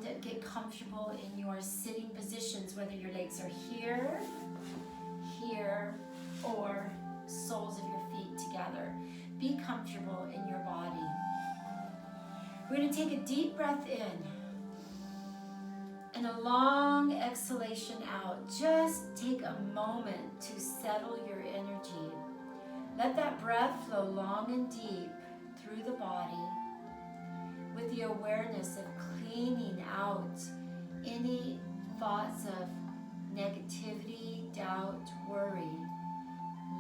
And get comfortable in your sitting positions, whether your legs are here, here, or soles of your feet together. Be comfortable in your body. We're going to take a deep breath in and a long exhalation out. Just take a moment to settle your energy. Let that breath flow long and deep through the body with the awareness of cleaning out any thoughts of negativity, doubt, worry.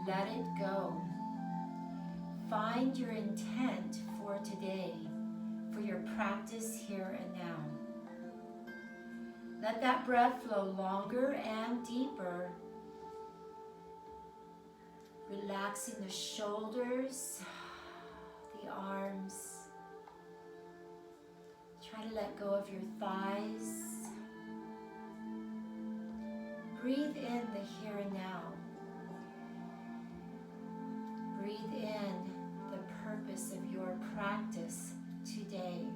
Let it go. Find your intent for today, for your practice here and now. Let that breath flow longer and deeper, relaxing the shoulders, the arms. Try to let go of your thighs. Breathe in the here and now. Breathe in the purpose of your practice today.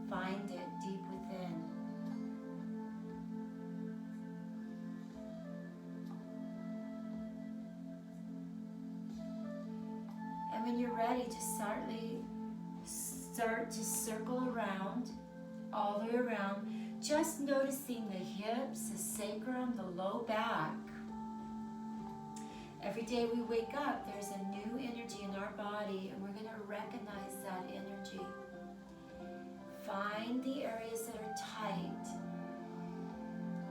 Find it deep within. And when you're ready, just start to circle around, all the way around, just noticing the hips, the sacrum, the low back. Every day we wake up, there's a new energy in our body, and we're going to recognize that energy. Find the areas that are tight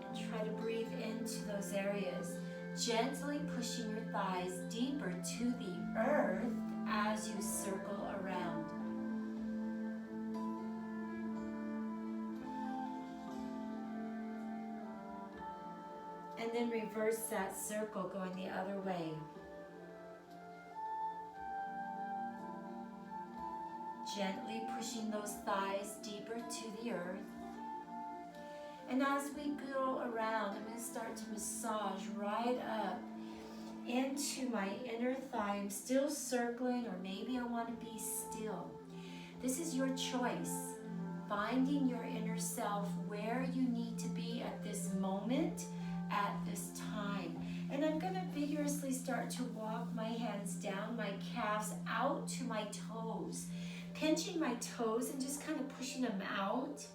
and try to breathe into those areas, gently pushing your thighs deeper to the earth as you circle around. And then reverse that circle going the other way. Gently pushing those thighs deeper to the earth. And as we go around, I'm going to start to massage right up into my inner thigh. I'm still circling, or maybe I want to be still. This is your choice. Finding your inner self, where you need to be at this moment, at this time. And I'm going to vigorously start to walk my hands down my calves out to my toes, pinching my toes and just kind of pushing them out,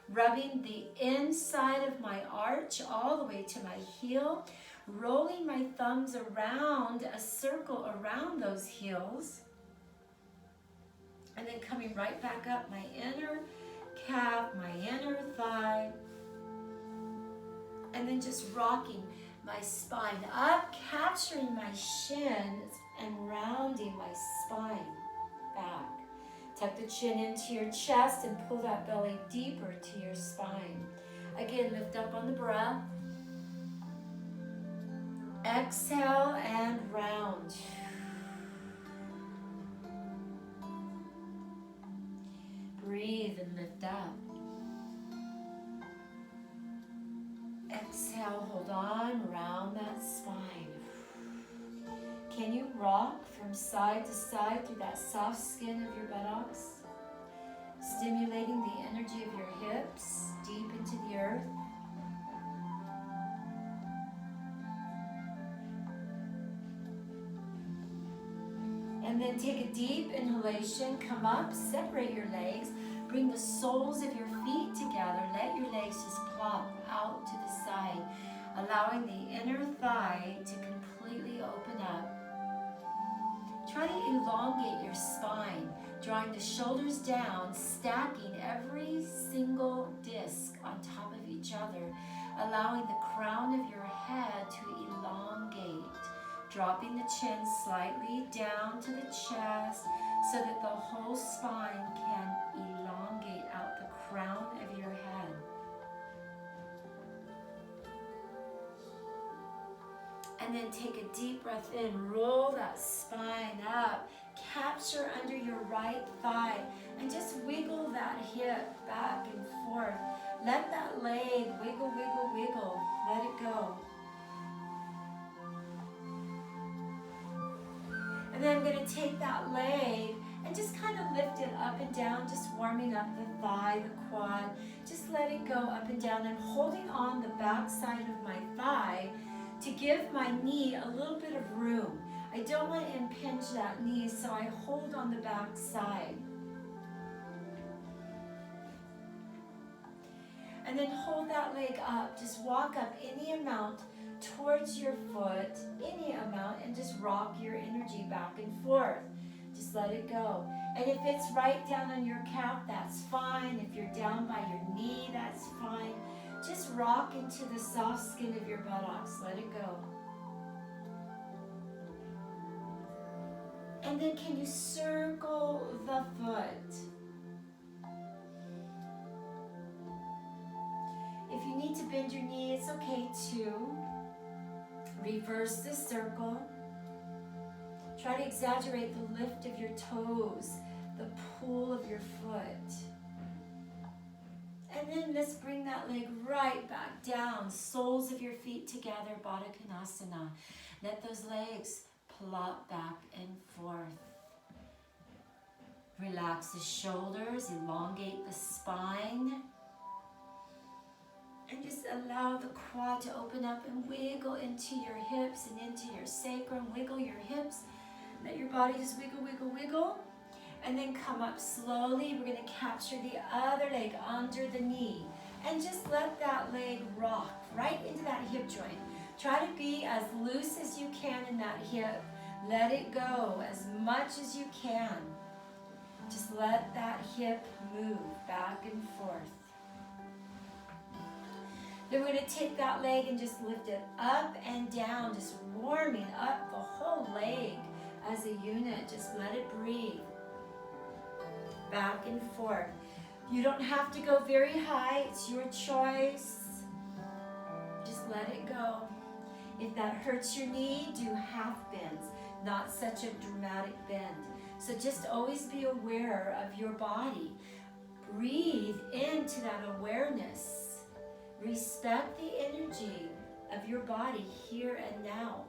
rubbing the inside of my arch all the way to my heel, rolling my thumbs around a circle around those heels, and then coming right back up my inner calf, my inner thigh, and then just rocking my spine up, capturing my shins and rounding my spine back. Tuck the chin into your chest and pull that belly deeper to your spine. Again, lift up on the breath. Exhale and round. Breathe and lift up. Exhale, hold on, round that spine. Can you rock from side to side through that soft skin of your buttocks? Stimulating the energy of your hips deep into the earth. And then take a deep inhalation, come up, separate your legs, bring the soles of your feet together, let your legs just plop out to the side, allowing the inner thigh to completely open up. Try to elongate your spine, drawing the shoulders down, stacking every single disc on top of each other, allowing the crown of your head to elongate. Dropping the chin slightly down to the chest so that the whole spine can elongate out the crown of your head. And then take a deep breath in, roll that spine up, capture under your right thigh, and just wiggle that hip back and forth. Let that leg wiggle, wiggle, wiggle. Let it go. And then I'm going to take that leg And just kind of lift it up and down, just warming up the thigh, the quad. Just let it go up and down. I'm holding on the back side of my thigh to give my knee a little bit of room. I don't want to impinge that knee, so I hold on the back side. And then hold that leg up. Just walk up any amount towards your foot, any amount, and just rock your energy back and forth. Just let it go. And if it's right down on your calf, that's fine. If you're down by your knee, that's fine. Just rock into the soft skin of your buttocks. Let it go. And then can you circle the foot? If you need to bend your knee, it's okay too. Reverse the circle. Try to exaggerate the lift of your toes, the pull of your foot. And then let's bring that leg right back down. Soles of your feet together, Baddha Konasana. Let those legs plop back and forth. Relax the shoulders, elongate the spine. And just allow the quad to open up and wiggle into your hips and into your sacrum. Wiggle your hips. Let your body just wiggle, wiggle, wiggle. And then come up slowly. We're going to capture the other leg under the knee. And just let that leg rock right into that hip joint. Try to be as loose as you can in that hip. Let it go as much as you can. Just let that hip move back and forth. Then we're going to take that leg and just lift it up and down, just warming up the whole leg as a unit. Just let it breathe. Back and forth. You don't have to go very high. It's your choice. Just let it go. If that hurts your knee, do half bends, not such a dramatic bend. So just always be aware of your body. Breathe into that awareness. Respect the energy of your body here and now.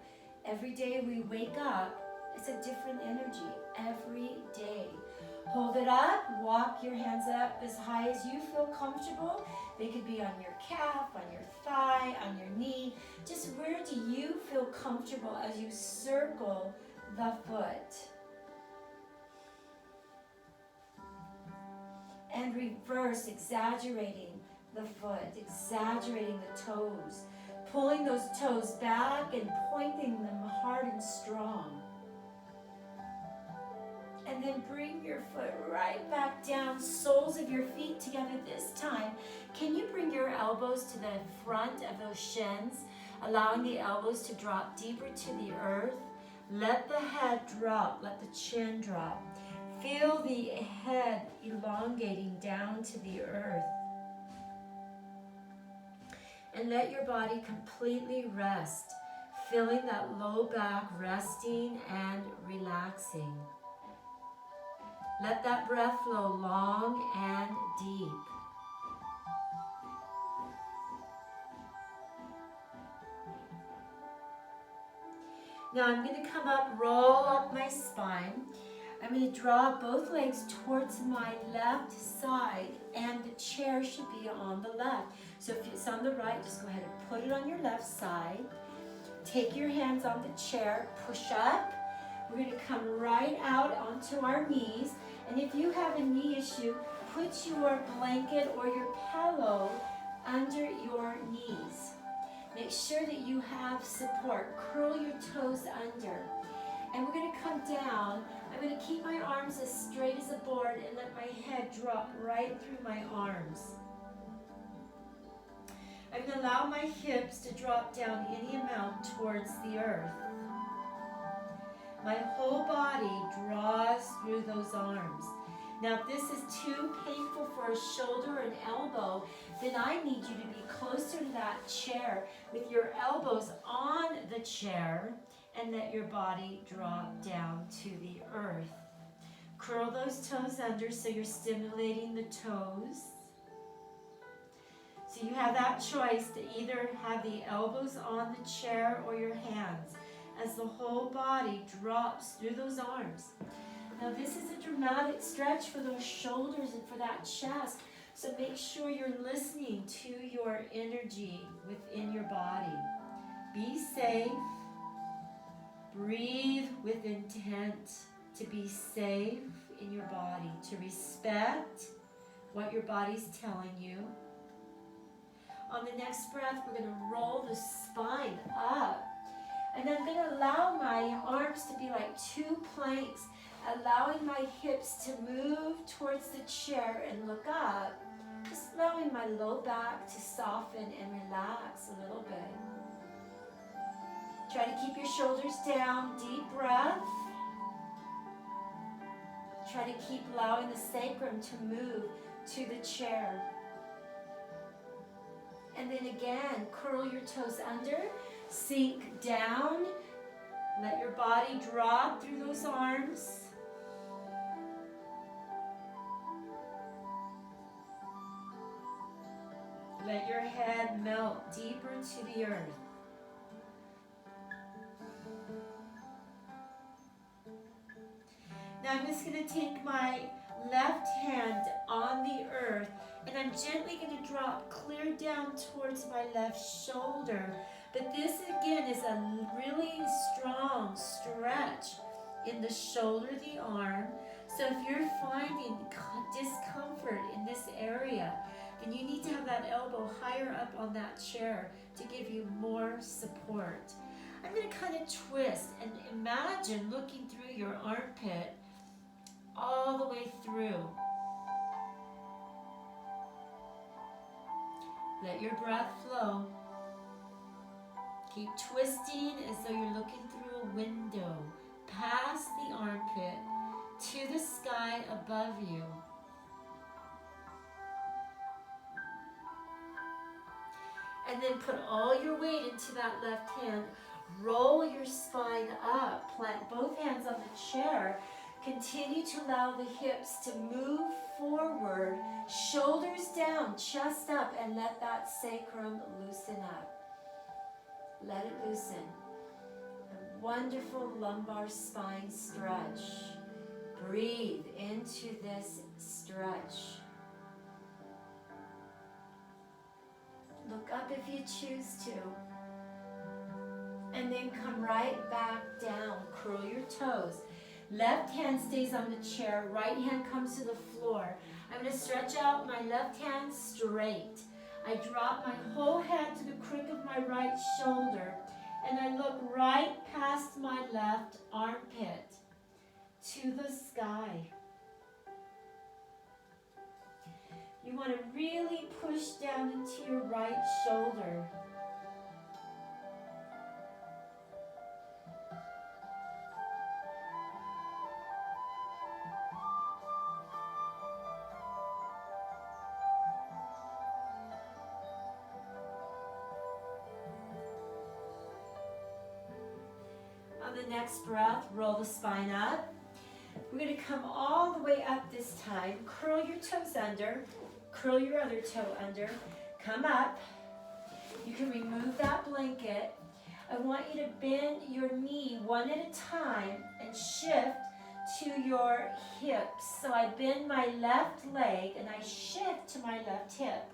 Every day we wake up, it's a different energy. Every day. Hold it up, walk your hands up as high as you feel comfortable. They could be on your calf, on your thigh, on your knee. Just where do you feel comfortable as you circle the foot? And reverse, exaggerating the foot, exaggerating the toes, pulling those toes back and pointing them hard and strong. And then bring your foot right back down, soles of your feet together this time. Can you bring your elbows to the front of those shins, allowing the elbows to drop deeper to the earth? Let the head drop, let the chin drop. Feel the head elongating down to the earth. And let your body completely rest, feeling that low back resting and relaxing. Let that breath flow long and deep. Now I'm going to come up, roll up my spine. I'm going to draw both legs towards my left side, and the chair should be on the left. So if it's on the right, just go ahead and put it on your left side. Take your hands on the chair, push up. We're going to come right out onto our knees. And if you have a knee issue, put your blanket or your pillow under your knees. Make sure that you have support. Curl your toes under. And we're going to come down. I'm going to keep my arms as straight as a board and let my head drop right through my arms. I'm going to allow my hips to drop down any amount towards the earth. My whole body draws through those arms. Now, if this is too painful for a shoulder or an elbow, then I need you to be closer to that chair with your elbows on the chair and let your body drop down to the earth. Curl those toes under so you're stimulating the toes. So you have that choice to either have the elbows on the chair or your hands as the whole body drops through those arms. Now this is a dramatic stretch for those shoulders and for that chest. So make sure you're listening to your energy within your body. Be safe. Breathe with intent to be safe in your body, to respect what your body's telling you. On the next breath, we're going to roll the spine up. And I'm going to allow my arms to be like 2 planks, allowing my hips to move towards the chair and look up. Just allowing my low back to soften and relax a little bit. Try to keep your shoulders down, deep breath. Try to keep allowing the sacrum to move to the chair. And then again, curl your toes under, sink down, let your body drop through those arms. Let your head melt deeper to the earth. Now I'm just going to take my left hand on the earth and I'm gently going to drop clear down towards my left shoulder. But this again is a really strong stretch in the shoulder, the arm. So if you're finding discomfort in this area, then you need to have that elbow higher up on that chair to give you more support. I'm going to kind of twist and imagine looking through your armpit all the way through. Let your breath flow. Keep twisting as though you're looking through a window, past the armpit, to the sky above you. And then put all your weight into that left hand. Roll your spine up. Plant both hands on the chair. Continue to allow the hips to move forward, shoulders down, chest up, and let that sacrum loosen up. Let it loosen. A wonderful lumbar spine stretch. Breathe into this stretch. Look up if you choose to. And then come right back down. Curl your toes. Left hand stays on the chair. Right hand comes to the floor. I'm going to stretch out my left hand straight. I drop my whole head to the crook of my right shoulder. And I look right past my left armpit to the sky. You want to really push down into your right shoulder. On the next breath, roll the spine up. We're going to come all the way up this time. Curl your toes under. Curl your other toe under. Come up. You can remove that blanket. I want you to bend your knee one at a time and shift to your hips. So I bend my left leg and I shift to my left hip.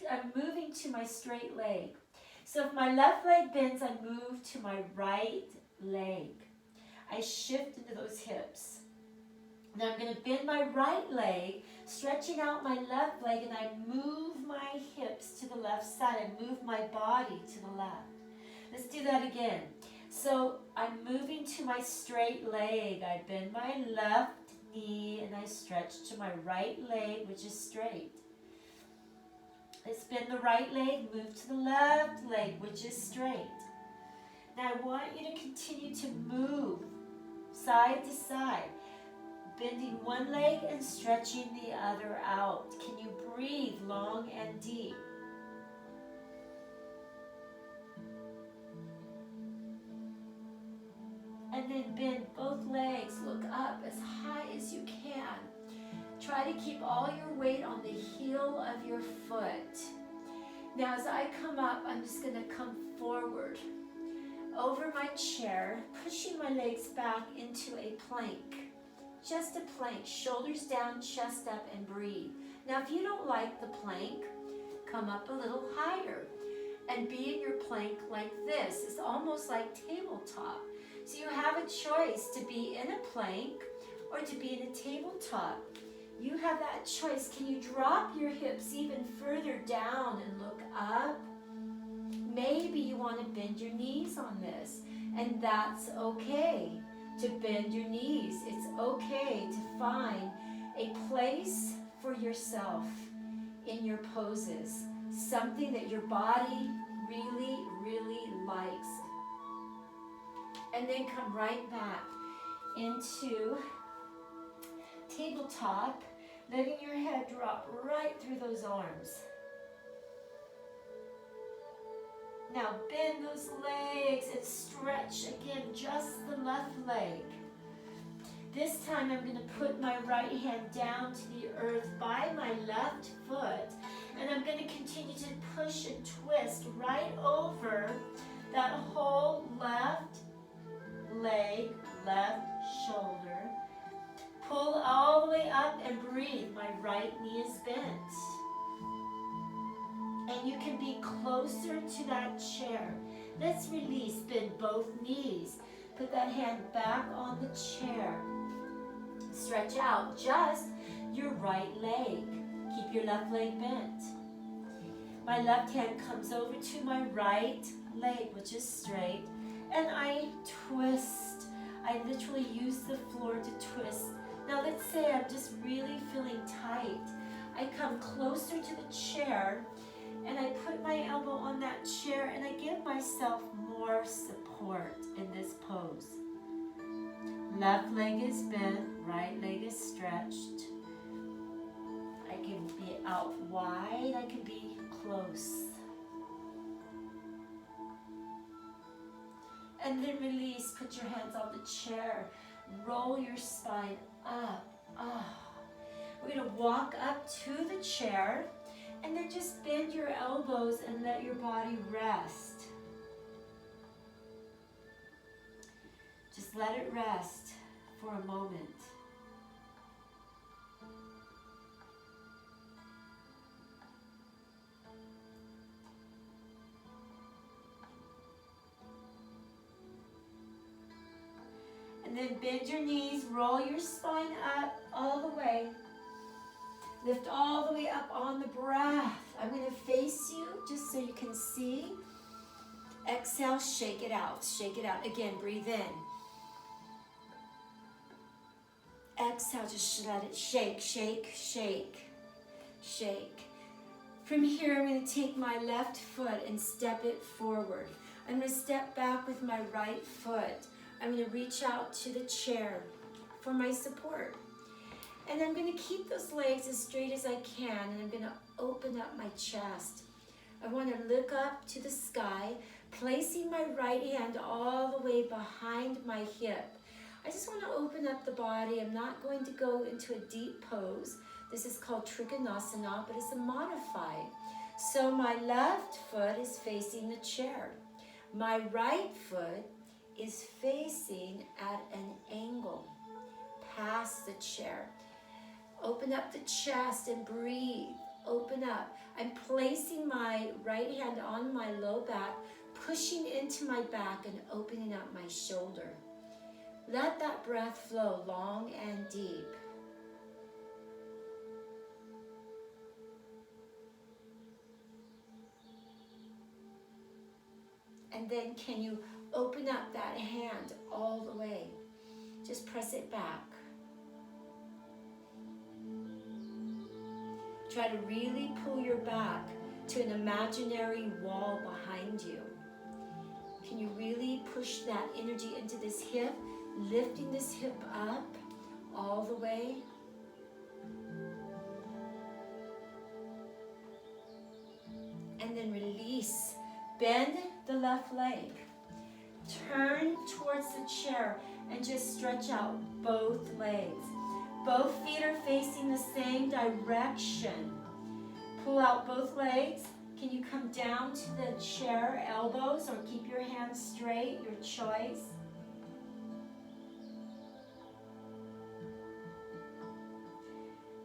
I'm moving to my straight leg. So if my left leg bends, I move to my right leg. I shift into those hips. Now I'm going to bend my right leg, stretching out my left leg, and I move my hips to the left side. I move my body to the left. Let's do that again. So I'm moving to my straight leg. I bend my left knee and I stretch to my right leg, which is straight. Let's bend the right leg, move to the left leg, which is straight. Now I want you to continue to move side to side, bending one leg and stretching the other out. Can you breathe long and deep? And then bend both legs, look up as high as you can. Try to keep all your weight on the heel of your foot. Now as I come up, I'm just going to come forward. over my chair, pushing my legs back into a plank. Just a plank, shoulders down, chest up, and breathe. Now, if you don't like the plank, come up a little higher and be in your plank like this. It's almost like tabletop. So you have a choice to be in a plank or to be in a tabletop. You have that choice. Can you drop your hips even further down and look up? Maybe you want to bend your knees on this, and that's okay to bend your knees. It's okay to find a place for yourself in your poses, something that your body really, really likes. And then come right back into tabletop, letting your head drop right through those arms. Now bend those legs and stretch again, just the left leg. This time I'm going to put my right hand down to the earth by my left foot, and I'm going to continue to push and twist right over that whole left leg, left shoulder. Pull all the way up and breathe. My right knee is bent. And you can be closer to that chair. Let's release, bend both knees. Put that hand back on the chair. Stretch out just your right leg. Keep your left leg bent. My left hand comes over to my right leg, which is straight, and I twist. I literally use the floor to twist. Now let's say I'm just really feeling tight. I come closer to the chair, and I put my elbow on that chair, and I give myself more support in this pose. Left leg is bent, right leg is stretched. I can be out wide, I can be close. And then release, put your hands on the chair, roll your spine up. We're gonna walk up to the chair, and then just bend your elbows and let your body rest. Just let it rest for a moment. And then bend your knees, roll your spine up all the way. Lift all the way up on the breath. I'm going to face you just so you can see. Exhale, shake it out. Shake it out. Again, breathe in. Exhale, just let it shake, shake, shake, shake. From here, I'm going to take my left foot and step it forward. I'm going to step back with my right foot. I'm going to reach out to the chair for my support. And I'm going to keep those legs as straight as I can, and I'm going to open up my chest. I want to look up to the sky, placing my right hand all the way behind my hip. I just want to open up the body. I'm not going to go into a deep pose. This is called Trikonasana, but it's a modified. So my left foot is facing the chair. My right foot is facing at an angle past the chair. Open up the chest and breathe. Open up. I'm placing my right hand on my low back, pushing into my back and opening up my shoulder. Let that breath flow long and deep. And then can you open up that hand all the way? Just press it back. Try to really pull your back to an imaginary wall behind you. Can you really push that energy into this hip, lifting this hip up all the way? And then release. Bend the left leg. Turn towards the chair and just stretch out both legs. Both feet are facing the same direction. Pull out both legs. Can you come down to the chair, elbows, or keep your hands straight, your choice.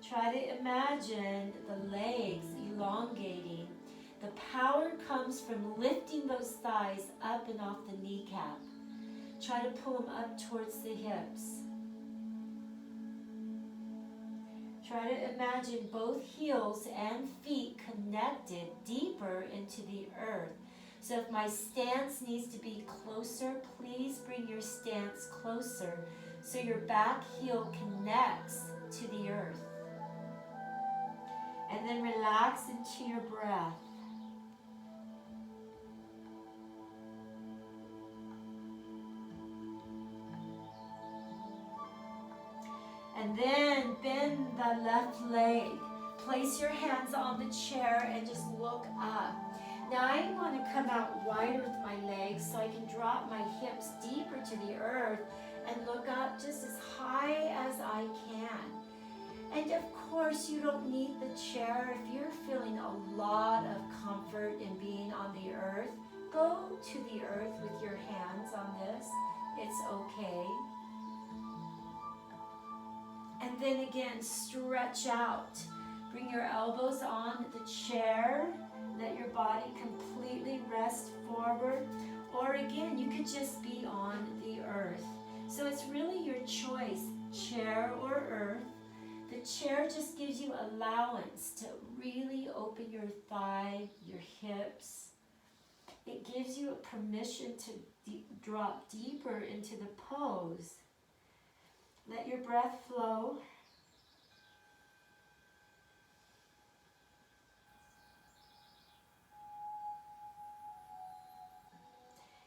Try to imagine the legs elongating. The power comes from lifting those thighs up and off the kneecap. Try to pull them up towards the hips. Try to imagine both heels and feet connected deeper into the earth. So if my stance needs to be closer, please bring your stance closer so your back heel connects to the earth. And then relax into your breath. And then bend the left leg. Place your hands on the chair and just look up. Now I want to come out wider with my legs so I can drop my hips deeper to the earth and look up just as high as I can. And of course you don't need the chair. If you're feeling a lot of comfort in being on the earth, go to the earth with your hands on this. It's okay. And then again, stretch out. Bring your elbows on the chair. Let your body completely rest forward. Or again, you could just be on the earth. So it's really your choice, chair or earth. The chair just gives you allowance to really open your thigh, your hips. It gives you permission to drop deeper into the pose. Let your breath flow.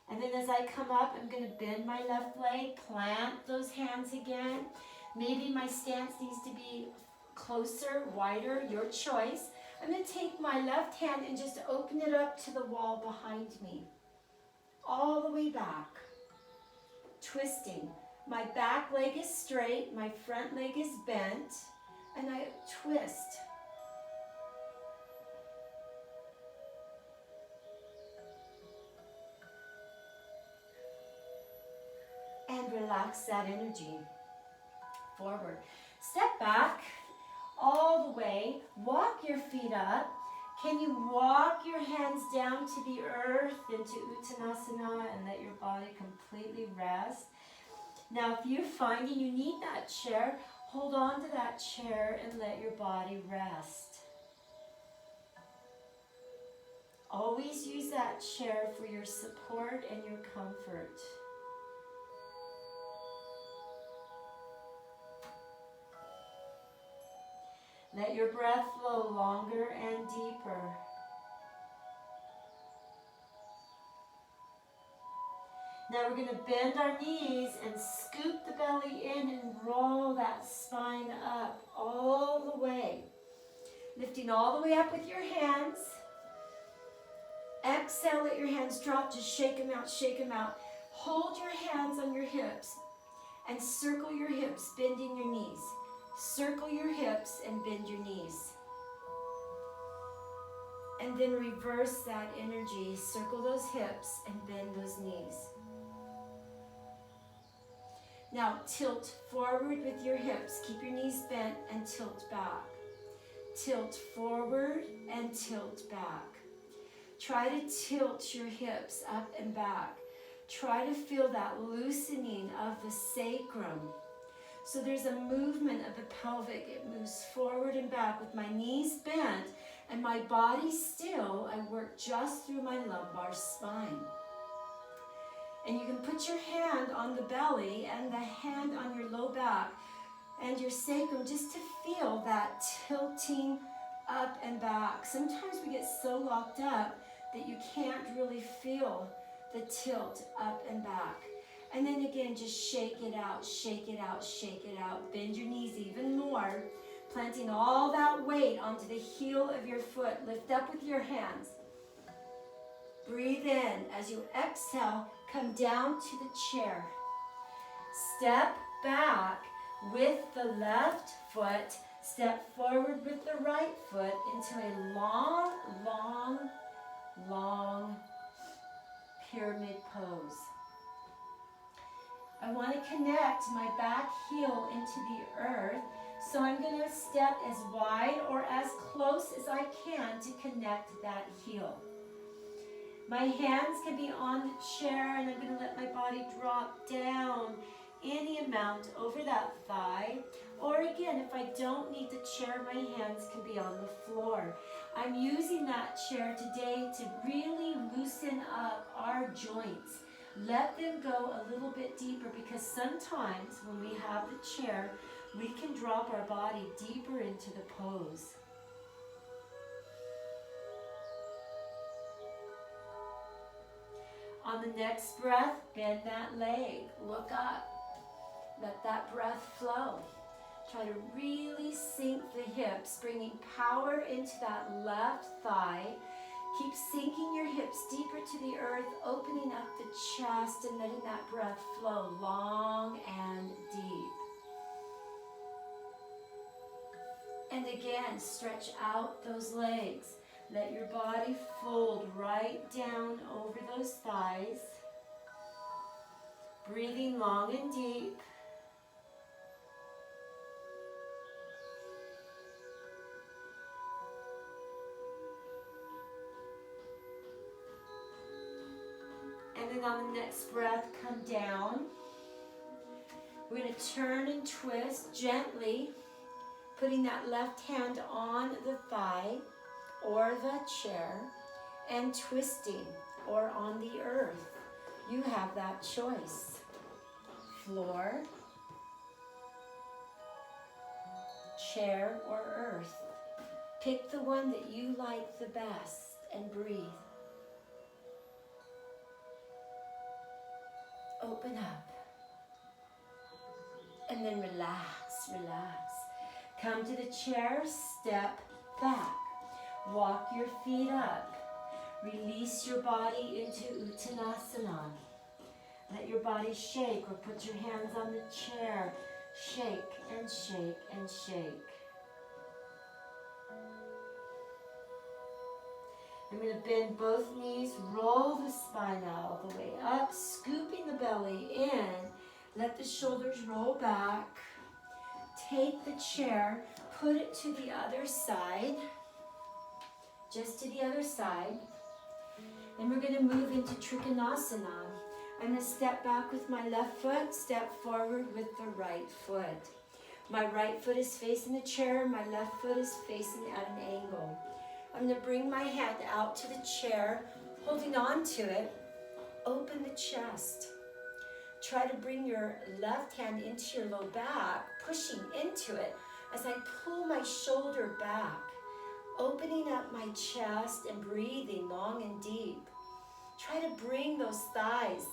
And then as I come up, I'm going to bend my left leg, plant those hands again. Maybe my stance needs to be closer, wider, your choice. I'm going to take my left hand and just open it up to the wall behind me. All the way back. Twisting. My back leg is straight, my front leg is bent, and I twist. And relax that energy. Forward. Step back all the way. Walk your feet up. Can you walk your hands down to the earth into Uttanasana and let your body completely rest? Now, if you're finding you need that chair, hold on to that chair and let your body rest. Always use that chair for your support and your comfort. Let your breath flow longer and deeper. Now we're going to bend our knees and scoop the belly in and roll that spine up all the way. Lifting all the way up with your hands. Exhale, let your hands drop. Just shake them out, shake them out. Hold your hands on your hips and circle your hips, bending your knees. Circle your hips and bend your knees. And then reverse that energy. Circle those hips and bend those knees. Now tilt forward with your hips. Keep your knees bent and tilt back. Tilt forward and tilt back. Try to tilt your hips up and back. Try to feel that loosening of the sacrum. So there's a movement of the pelvic. It moves forward and back with my knees bent and my body still. I work just through my lumbar spine. And you can put your hand on the belly and the hand on your low back and your sacrum just to feel that tilting up and back. Sometimes we get so locked up that you can't really feel the tilt up and back. And then again, just shake it out, shake it out, shake it out. Bend your knees even more, planting all that weight onto the heel of your foot. Lift up with your hands. Breathe in. As you exhale, come down to the chair. Step back with the left foot. Step forward with the right foot into a long, long, long pyramid pose. I want to connect my back heel into the earth, so I'm going to step as wide or as close as I can to connect that heel. My hands can be on the chair, and I'm going to let my body drop down any amount over that thigh. Or again, if I don't need the chair, my hands can be on the floor. I'm using that chair today to really loosen up our joints. Let them go a little bit deeper, because sometimes when we have the chair, we can drop our body deeper into the pose. On the next breath, bend that leg, look up, let that breath flow. Try to really sink the hips, bringing power into that left thigh. Keep sinking your hips deeper to the earth, opening up the chest and letting that breath flow long and deep. And again, stretch out those legs. Let your body fold right down over those thighs. Breathing long and deep. And then on the next breath, come down. We're going to turn and twist gently, putting that left hand on the thigh or the chair and twisting, or on the earth. You have that choice. Floor, chair, or earth. Pick the one that you like the best and breathe. Open up. And then relax, relax. Come to the chair, step back. Walk your feet up. Release your body into Uttanasana. Let your body shake, or put your hands on the chair. Shake and shake and shake. I'm going to bend both knees, roll the spine out all the way up, scooping the belly in. Let the shoulders roll back. Take the chair, put it to the other side, just to the other side. And we're going to move into Trikonasana. I'm going to step back with my left foot, step forward with the right foot. My right foot is facing the chair, my left foot is facing at an angle. I'm going to bring my hand out to the chair, holding on to it. Open the chest. Try to bring your left hand into your low back, pushing into it as I pull my shoulder back, opening up my chest and breathing long and deep. Try to bring those thighs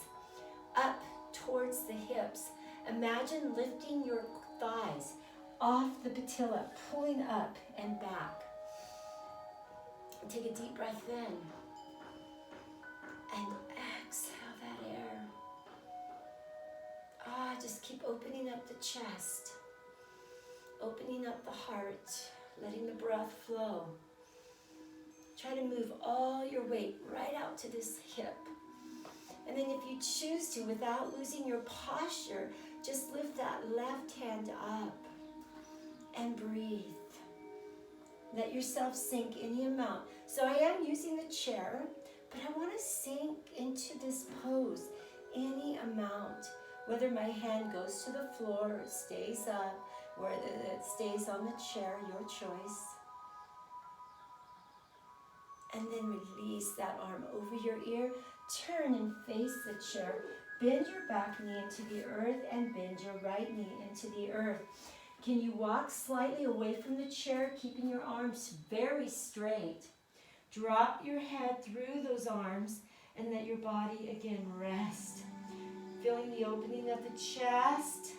up towards the hips. Imagine lifting your thighs off the patella, pulling up and back. And take a deep breath in. And exhale that air. Just keep opening up the chest. Opening up the heart. Letting the breath flow. Try to move all your weight right out to this hip. And then if you choose to, without losing your posture, just lift that left hand up and breathe. Let yourself sink any amount. So I am using the chair, but I want to sink into this pose any amount. Whether my hand goes to the floor or it stays up, whether it stays on the chair, your choice. And then release that arm over your ear. Turn and face the chair. Bend your back knee into the earth and bend your right knee into the earth. Can you walk slightly away from the chair, keeping your arms very straight? Drop your head through those arms and let your body again rest. Feeling the opening of the chest.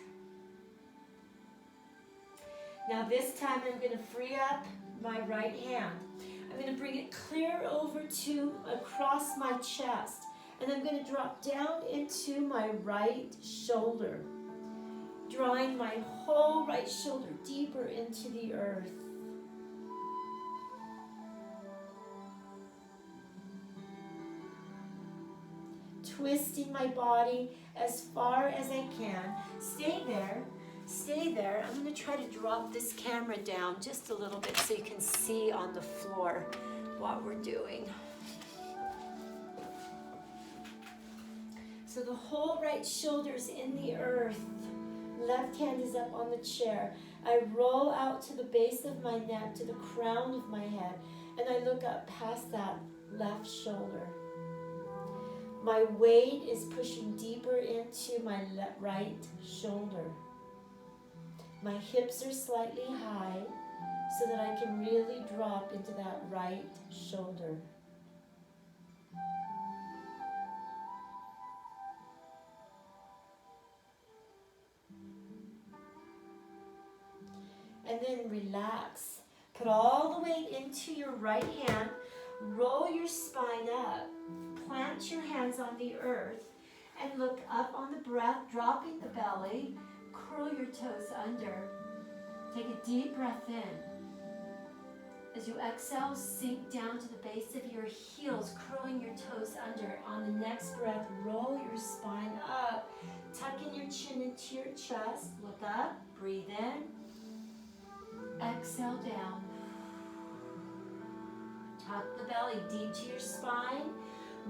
Now this time I'm going to free up my right hand. I'm going to bring it clear over to across my chest. And I'm going to drop down into my right shoulder. drawing my whole right shoulder deeper into the earth. Twisting my body as far as I can. Stay there. Stay there. I'm going to try to drop this camera down just a little bit so you can see on the floor what we're doing. So the whole right shoulder's in the earth. Left hand is up on the chair. I roll out to the base of my neck, to the crown of my head, and I look up past that left shoulder. My weight is pushing deeper into my right shoulder. My hips are slightly high so that I can really drop into that right shoulder. And then relax. Put all the weight into your right hand. Roll your spine up. Plant your hands on the earth and look up on the breath, dropping the belly. Curl your toes under. Take a deep breath in. As you exhale, sink down to the base of your heels, curling your toes under. On the next breath, roll your spine up. Tuck in your chin into your chest. Look up, breathe in. Exhale down. Tuck the belly deep to your spine.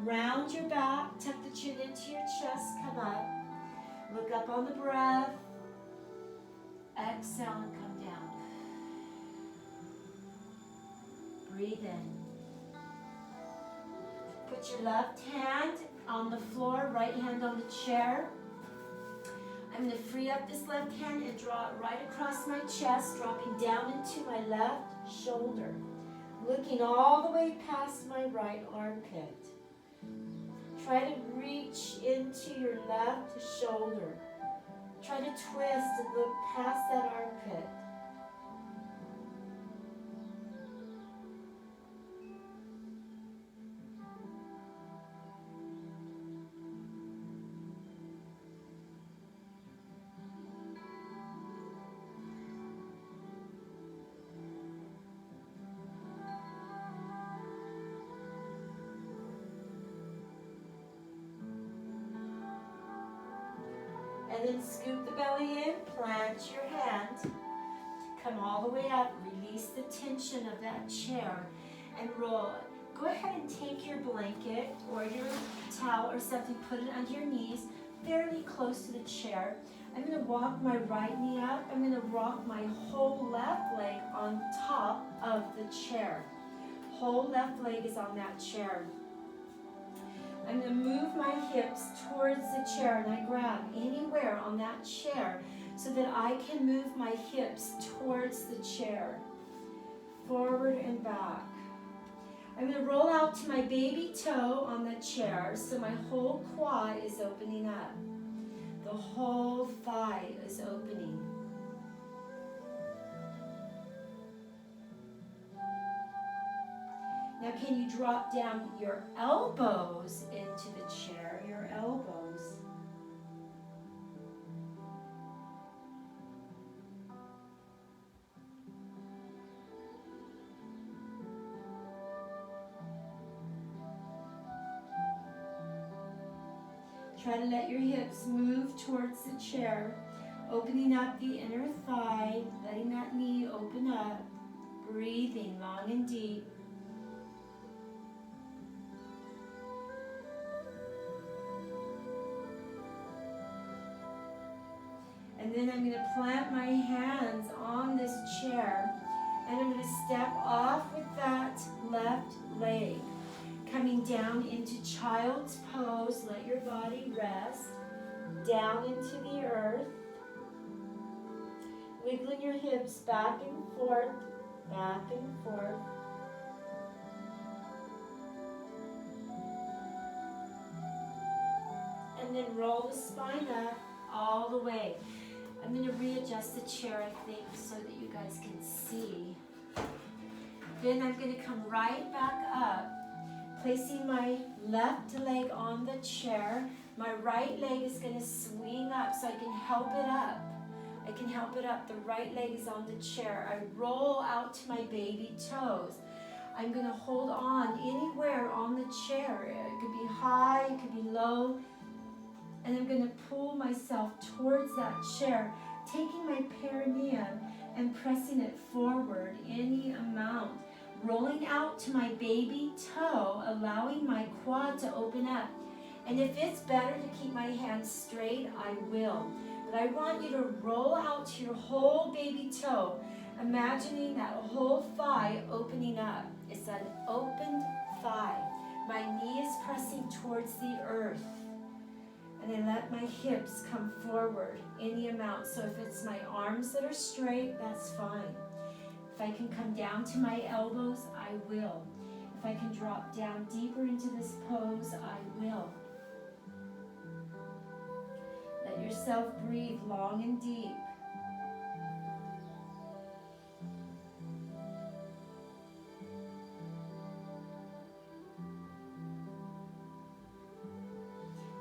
Round your back, tuck the chin into your chest, come up. Look up on the breath. Exhale and come down. Breathe in. Put your left hand on the floor, right hand on the chair. I'm going to free up this left hand and draw it right across my chest, dropping down into my left shoulder. Looking all the way past my right armpit. Try to reach into your left shoulder. Try to twist and look past that armpit. And then scoop the belly in, plant your hand, come all the way up, release the tension of that chair, and roll. Go ahead and take your blanket or your towel or something, put it under your knees, fairly close to the chair. I'm going to walk my right knee up. I'm going to rock my whole left leg on top of the chair. Whole left leg is on that chair. I'm going to move my hips towards the chair, and I grab anywhere on that chair so that I can move my hips towards the chair, forward and back. I'm going to roll out to my baby toe on the chair so my whole quad is opening up. The whole thigh is opening. Now can you drop down your elbows into the chair, your elbows. Try to let your hips move towards the chair, opening up the inner thigh, letting that knee open up, breathing long and deep. And then I'm going to plant my hands on this chair, and I'm going to step off with that left leg. Coming down into child's pose, let your body rest. Down into the earth. Wiggling your hips back and forth, back and forth. And then roll the spine up all the way. I'm going to readjust the chair, I think, so that you guys can see. Then I'm going to come right back up, placing my left leg on the chair. My right leg is going to swing up so I can help it up. I can help it up. The right leg is on the chair. I roll out to my baby toes. I'm going to hold on anywhere on the chair. It could be high, it could be low. And I'm going to pull myself towards that chair, taking my perineum and pressing it forward any amount. Rolling out to my baby toe, allowing my quad to open up. And if it's better to keep my hands straight, I will. But I want you to roll out to your whole baby toe, imagining that whole thigh opening up. It's an opened thigh. My knee is pressing towards the earth. And then let my hips come forward any amount. So if it's my arms that are straight, that's fine. If I can come down to my elbows, I will. If I can drop down deeper into this pose, I will. Let yourself breathe long and deep.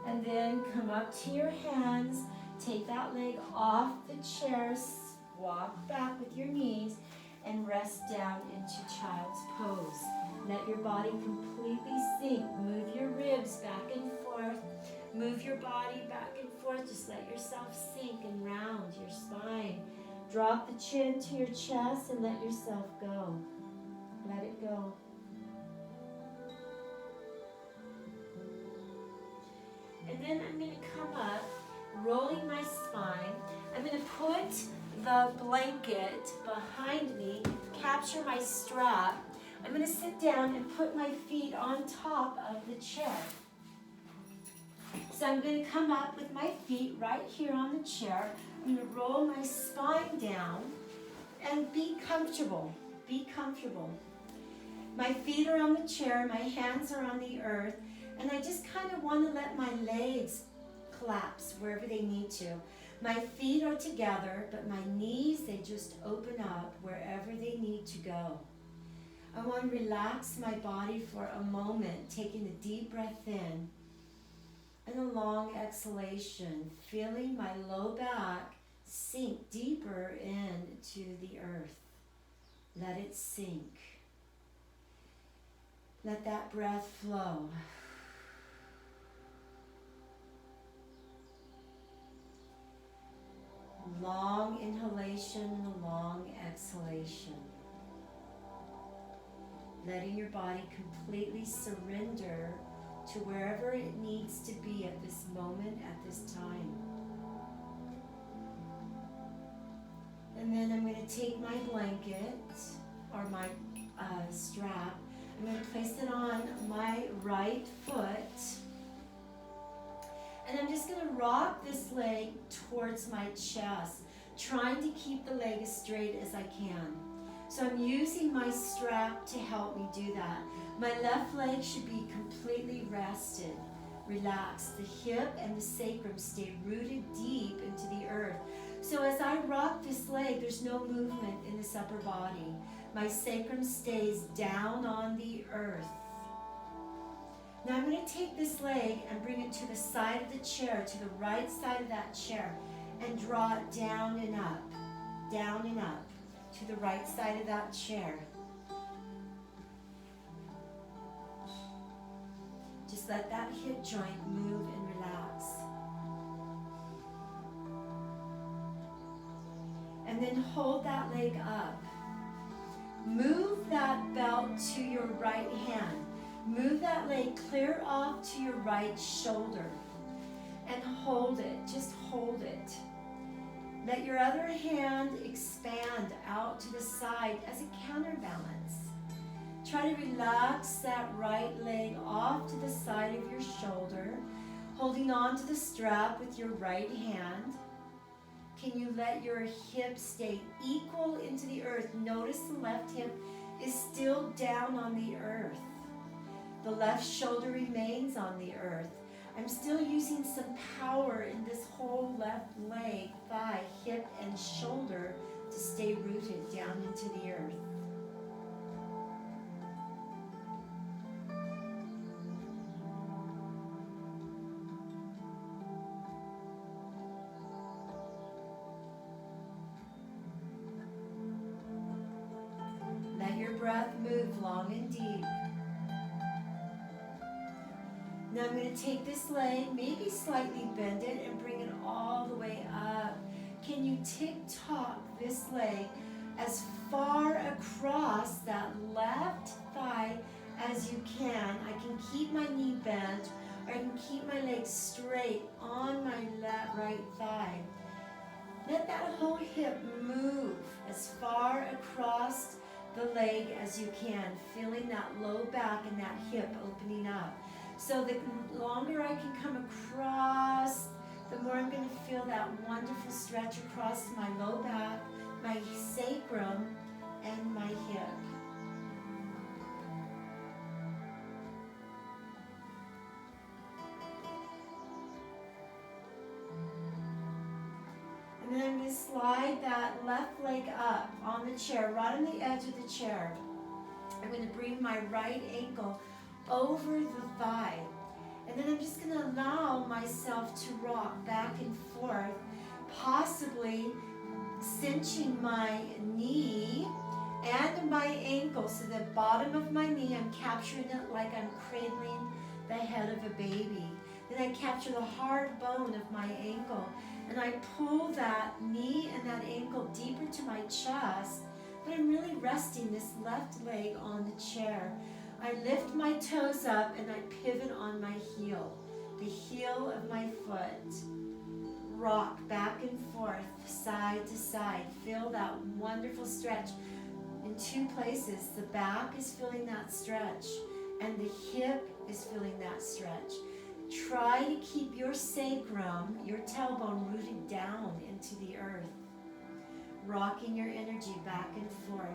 And then come up to your hands, take that leg off the chair, walk back with your knees, and rest down into child's pose. Let your body completely sink. Move your ribs back and forth. Move your body back and forth. Just let yourself sink and round your spine. Drop the chin to your chest and let yourself go. Let it go. And then I'm going to come up, rolling my spine. I'm going to put the blanket behind me, capture my strap. I'm going to sit down and put my feet on top of the chair. So I'm going to come up with my feet right here on the chair. I'm going to roll my spine down and be comfortable. Be comfortable. My feet are on the chair, my hands are on the earth. And I just kind of want to let my legs collapse wherever they need to. My feet are together, but my knees, they just open up wherever they need to go. I want to relax my body for a moment, taking a deep breath in and a long exhalation, feeling my low back sink deeper into the earth. Let it sink. Let that breath flow. Long inhalation and a long exhalation. Letting your body completely surrender to wherever it needs to be at this moment, at this time. And then I'm going to take my blanket or my strap. I'm going to place it on my right foot. And I'm just going to rock this leg towards my chest, trying to keep the leg as straight as I can. So I'm using my strap to help me do that. My left leg should be completely rested, relaxed. The hip and the sacrum stay rooted deep into the earth. So as I rock this leg, there's no movement in this upper body. My sacrum stays down on the earth. Now I'm going to take this leg and bring it to the side of the chair, to the right side of that chair, and draw it down and up to the right side of that chair. Just let that hip joint move and relax. And then hold that leg up. Move that belt to your right hand. Move that leg clear off to your right shoulder and hold it, just hold it. Let your other hand expand out to the side as a counterbalance. Try to relax that right leg off to the side of your shoulder, holding on to the strap with your right hand. Can you let your hip stay equal into the earth? Notice the left hip is still down on the earth. The left shoulder remains on the earth. I'm still using some power in this whole left leg, thigh, hip, and shoulder to stay rooted down into the earth. breath, move long and deep. Now I'm going to take this leg, maybe slightly bend it and bring it all the way up. Can you tick-tock this leg as far across that left thigh as you can? I can keep my knee bent, or I can keep my leg straight on my right thigh. Let that whole hip move as far across the leg as you can, feeling that low back and that hip opening up. So the longer I can come across, the more I'm going to feel that wonderful stretch across my low back, my sacrum, and my hip. And then I'm going to slide that left leg up on the chair, right on the edge of the chair. I'm going to bring my right ankle over the thigh. And then I'm just going to allow myself to rock back and forth, possibly cinching my knee and my ankle. So the bottom of my knee, I'm capturing it like I'm cradling the head of a baby. Then I capture the hard bone of my ankle, and I pull that knee and that ankle deeper to my chest, but I'm really resting this left leg on the chair. I lift my toes up and I pivot on my heel, the heel of my foot. Rock back and forth, side to side. Feel that wonderful stretch in two places. The back is feeling that stretch, and the hip is feeling that stretch. Try to keep your sacrum, your tailbone, rooted down into the earth. Rocking your energy back and forth.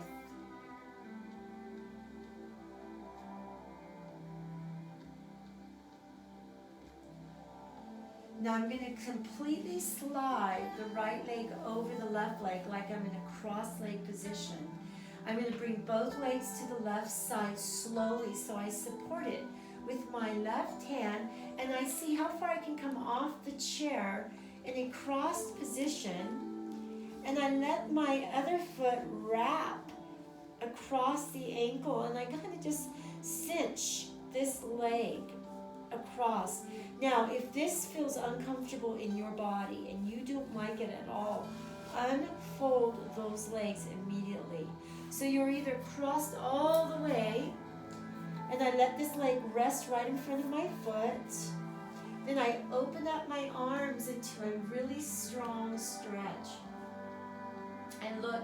Now I'm going to completely slide the right leg over the left leg like I'm in a cross leg position. I'm going to bring both legs to the left side slowly, so I support it with my left hand, and I see how far I can come off the chair in a crossed position, and I let my other foot wrap across the ankle, and I kind of just cinch this leg across. Now, if this feels uncomfortable in your body and you don't like it at all, unfold those legs immediately. So you're either crossed all the way, and I let this leg rest right in front of my foot. Then I open up my arms into a really strong stretch. And look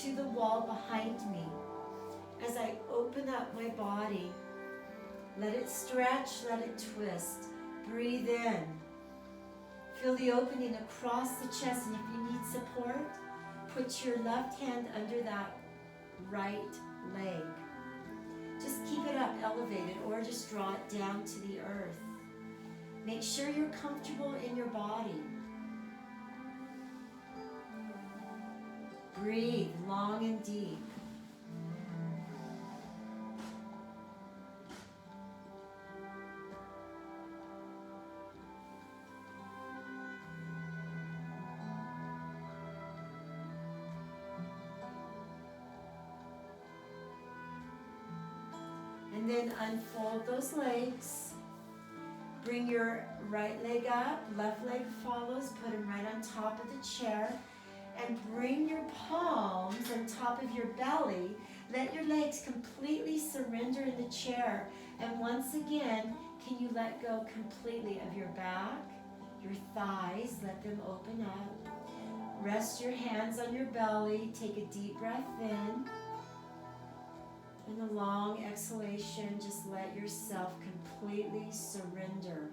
to the wall behind me. As I open up my body, let it stretch, let it twist. Breathe in. Feel the opening across the chest, and if you need support, put your left hand under that right leg. Just keep it up, elevated, or just draw it down to the earth. Make sure you're comfortable in your body. Breathe long and deep. And then unfold those legs. Bring your right leg up, left leg follows, put them right on top of the chair. And bring your palms on top of your belly. Let your legs completely surrender in the chair. And once again, can you let go completely of your back, your thighs, let them open up. Rest your hands on your belly, take a deep breath in. And a long exhalation, just let yourself completely surrender.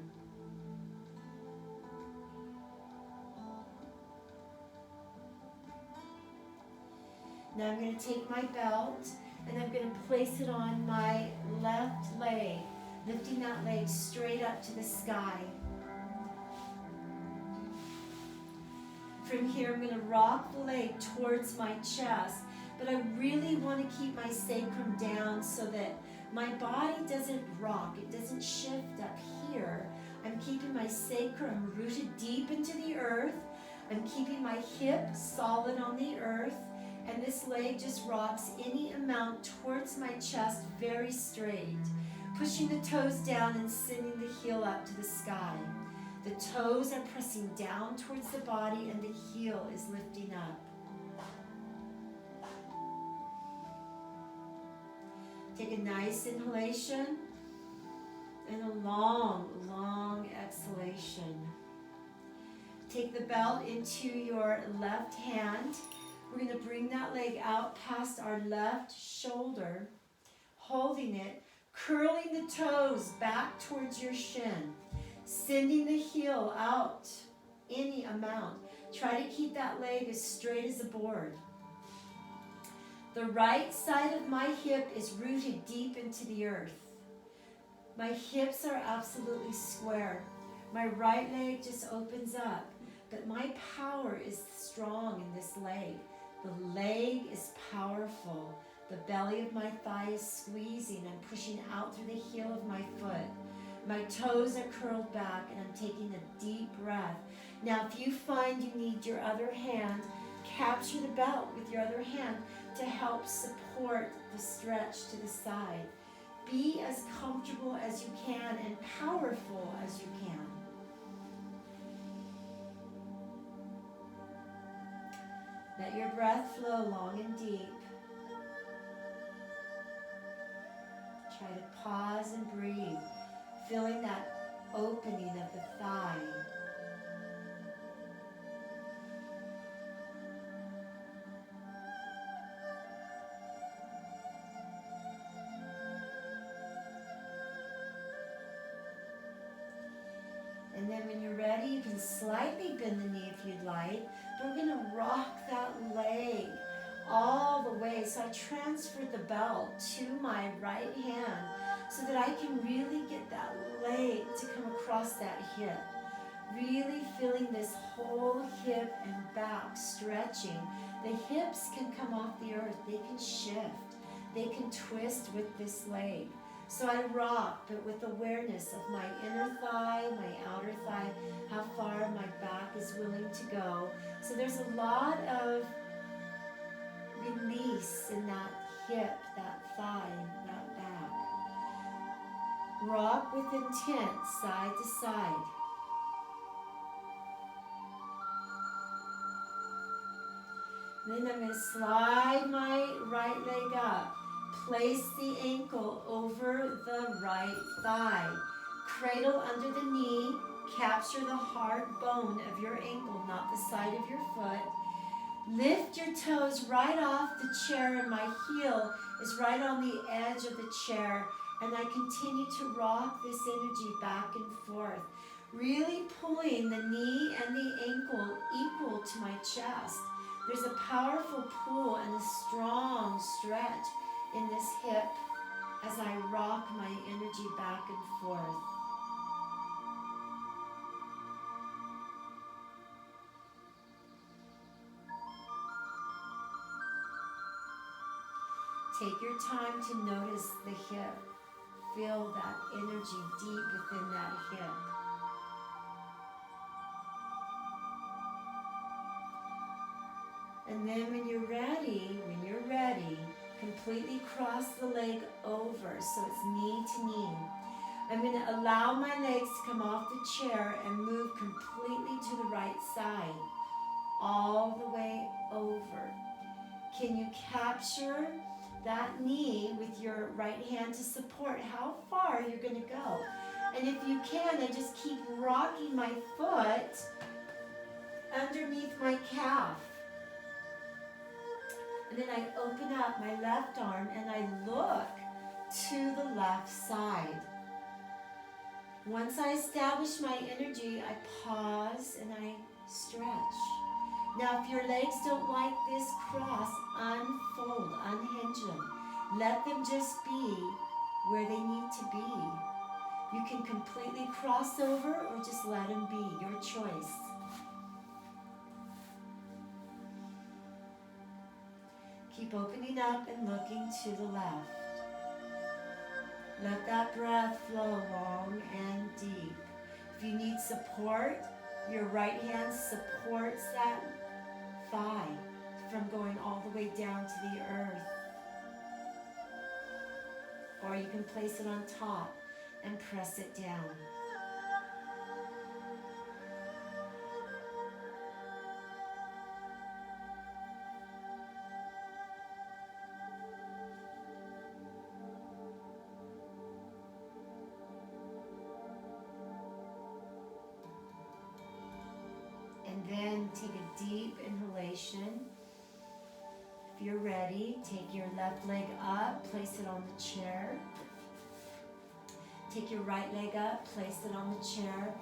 Now I'm going to take my belt and I'm going to place it on my left leg, lifting that leg straight up to the sky. From here, I'm going to rock the leg towards my chest. But I really want to keep my sacrum down so that my body doesn't rock. It doesn't shift up here. I'm keeping my sacrum rooted deep into the earth. I'm keeping my hip solid on the earth. And this leg just rocks any amount towards my chest, very straight. Pushing the toes down and sending the heel up to the sky. The toes are pressing down towards the body and the heel is lifting up. Take a nice inhalation and a long, long exhalation. Take the belt into your left hand. We're going to bring that leg out past our left shoulder, holding it, curling the toes back towards your shin, sending the heel out any amount. Try to keep that leg as straight as a board. The right side of my hip is rooted deep into the earth. My hips are absolutely square. My right leg just opens up, but my power is strong in this leg. The leg is powerful. The belly of my thigh is squeezing. I'm pushing out through the heel of my foot. My toes are curled back and I'm taking a deep breath. Now, if you find you need your other hand, capture the belt with your other hand to help support the stretch to the side. Be as comfortable as you can and powerful as you can. Let your breath flow long and deep. Try to pause and breathe, feeling that opening of the thigh. And then when you're ready, you can slightly bend the knee if you'd like. But we're going to rock that leg all the way. So I transferred the belt to my right hand so that I can really get that leg to come across that hip. Really feeling this whole hip and back stretching. The hips can come off the earth. They can shift. They can twist with this leg. So I rock, but with awareness of my inner thigh, my outer thigh, how far my back is willing to go. So there's a lot of release in that hip, that thigh, that back. Rock with intent, side to side. Then I'm going to slide my right leg up. Place the ankle over the right thigh. Cradle under the knee. Capture the hard bone of your ankle, not the side of your foot. Lift your toes right off the chair and my heel is right on the edge of the chair. And I continue to rock this energy back and forth. Really pulling the knee and the ankle equal to my chest. There's a powerful pull and a strong stretch in this hip as I rock my energy back and forth. Take your time to notice the hip. Feel that energy deep within that hip. And then when you're ready, completely cross the leg over so it's knee to knee. I'm going to allow my legs to come off the chair and move completely to the right side, all the way over. Can you capture that knee with your right hand to support how far you're going to go? And if you can, I just keep rocking my foot underneath my calf. And then I open up my left arm and I look to the left side. Once I establish my energy, I pause and I stretch. Now, if your legs don't like this cross, unfold, unhinge them. Let them just be where they need to be. You can completely cross over or just let them be, your choice. Keep opening up and looking to the left. Let that breath flow long and deep. If you need support, your right hand supports that thigh. from going all the way down to the earth. Or you can place it on top and press it down. And then take a deep inhalation. If you're ready, take your left leg up, place it on the chair. Take your right leg up, place it on the chair.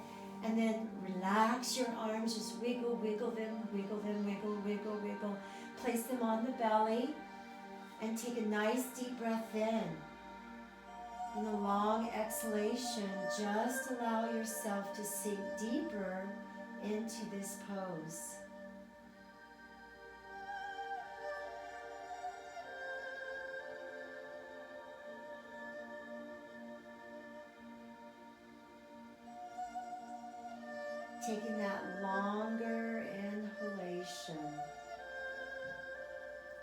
And then relax your arms, just wiggle, wiggle them, wiggle them, wiggle, wiggle, wiggle. Place them on the belly and take a nice deep breath in. And a long exhalation, just allow yourself to sink deeper into this pose. Taking that longer inhalation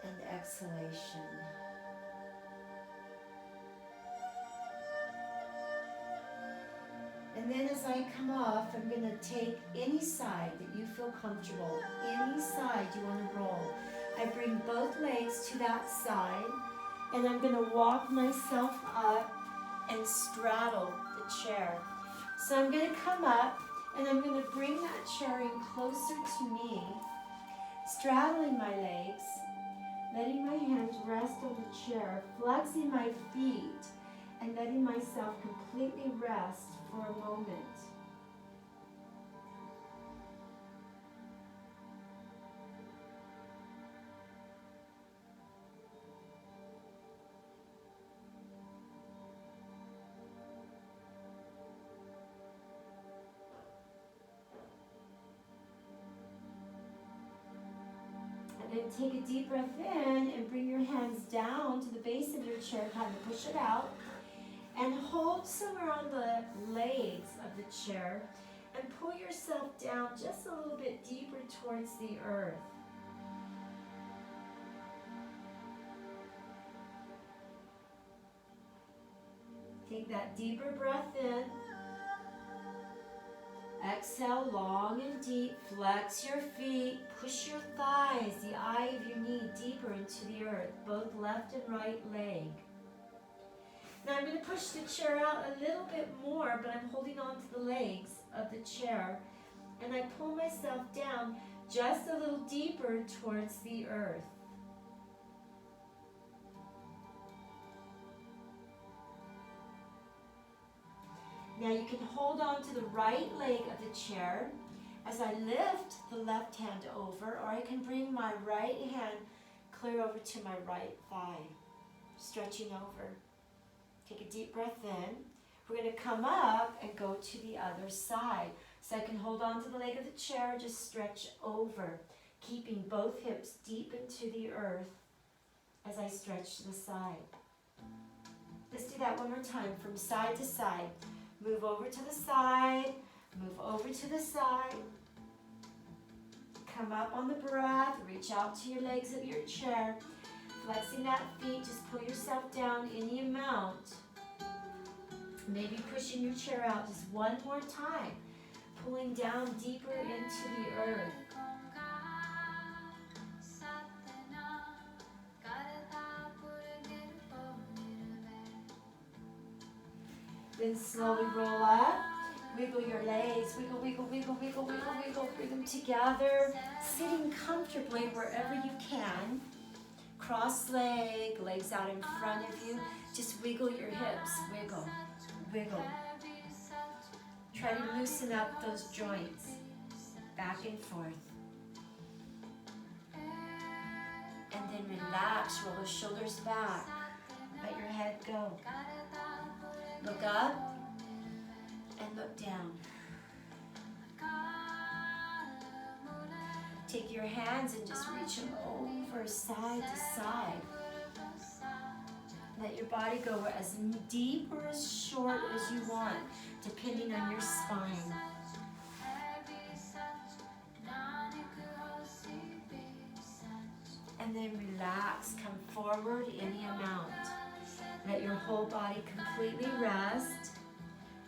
and exhalation. And then as I come off, I'm going to take any side that you feel comfortable, any side you want to roll. I bring both legs to that side, and I'm going to walk myself up and straddle the chair. So I'm going to come up, and I'm going to bring that chair in closer to me, straddling my legs, letting my hands rest on the chair, flexing my feet, and letting myself completely rest for a moment. And then take a deep breath in and bring your hands down to the base of your chair, kind of push it out. And hold somewhere on the legs of the chair and pull yourself down just a little bit deeper towards the earth. Take that deeper breath in. Exhale long and deep. Flex your feet. Push your thighs, the eye of your knee, deeper into the earth, both left and right leg. Now I'm going to push the chair out a little bit more, but I'm holding on to the legs of the chair. And I pull myself down just a little deeper towards the earth. Now you can hold on to the right leg of the chair as I lift the left hand over, or I can bring my right hand clear over to my right thigh, stretching over. Take a deep breath in. We're going to come up and go to the other side. So I can hold on to the leg of the chair, just stretch over, keeping both hips deep into the earth as I stretch to the side. Let's do that one more time, from side to side. Move over to the side, move over to the side. Come up on the breath, reach out to your legs of your chair. Flexing that feet, just pull yourself down any amount. Maybe pushing your chair out just one more time. Pulling down deeper into the earth. Then slowly roll up. Wiggle your legs. Wiggle, wiggle, wiggle, wiggle, wiggle, wiggle. Bring them together. Sitting comfortably wherever you can. Cross leg, legs out in front of you. Just wiggle your hips. Wiggle, wiggle. Try to loosen up those joints. Back and forth. And then relax. Roll the shoulders back. Let your head go. Look up and look down. Take your hands and just reach them over side to side. Let your body go as deep or as short as you want, depending on your spine. relax. Come forward any amount. Let your whole body completely rest.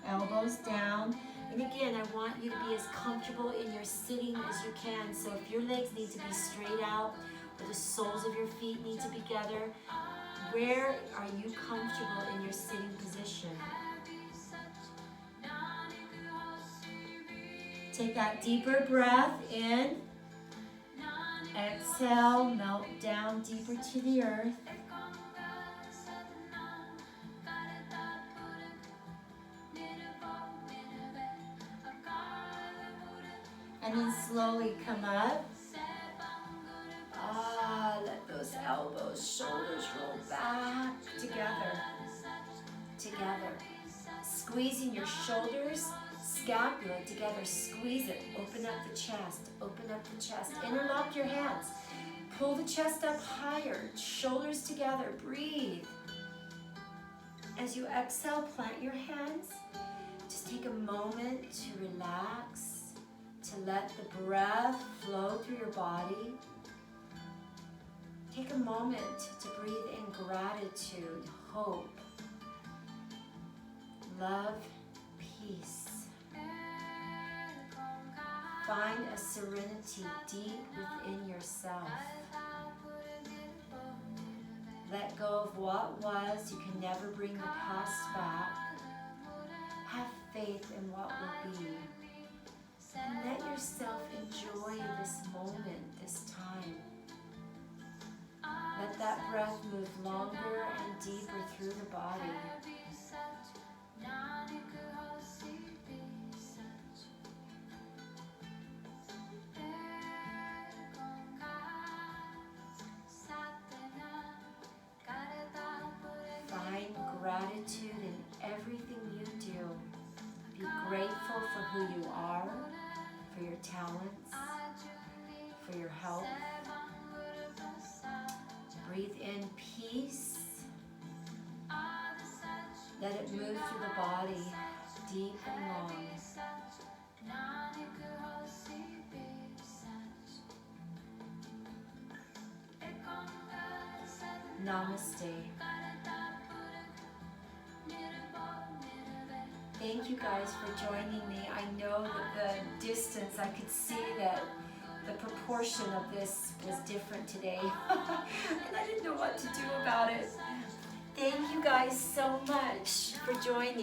Elbows down. And again, I want you to be as comfortable in your sitting as you can. So if your legs need to be straight out or the soles of your feet need to be together, where are you comfortable in your sitting position? Take that deeper breath in. Exhale, melt down deeper to the earth. And then slowly come up. Let those elbows, shoulders roll back together. Together. Squeezing your shoulders, scapula together. Squeeze it. Open up the chest. Open up the chest. Interlock your hands. Pull the chest up higher. Shoulders together. Breathe. As you exhale, plant your hands. Just take a moment to relax. To let the breath flow through your body. Take a moment to breathe in gratitude, hope, love, peace. Find a serenity deep within yourself. Let go of what was. You can never bring the past back. Have faith in what will be. And let yourself enjoy this moment, this time. Let that breath move longer and deeper through the body. Find gratitude in everything you do. Be grateful for who you are, for your talents, for your health. Breathe in peace. Let it move through the body, deep and long. Namaste. Thank you guys for joining me. I know that the distance, I could see that the proportion of this was different today. And I didn't know what to do about it. Thank you guys so much for joining.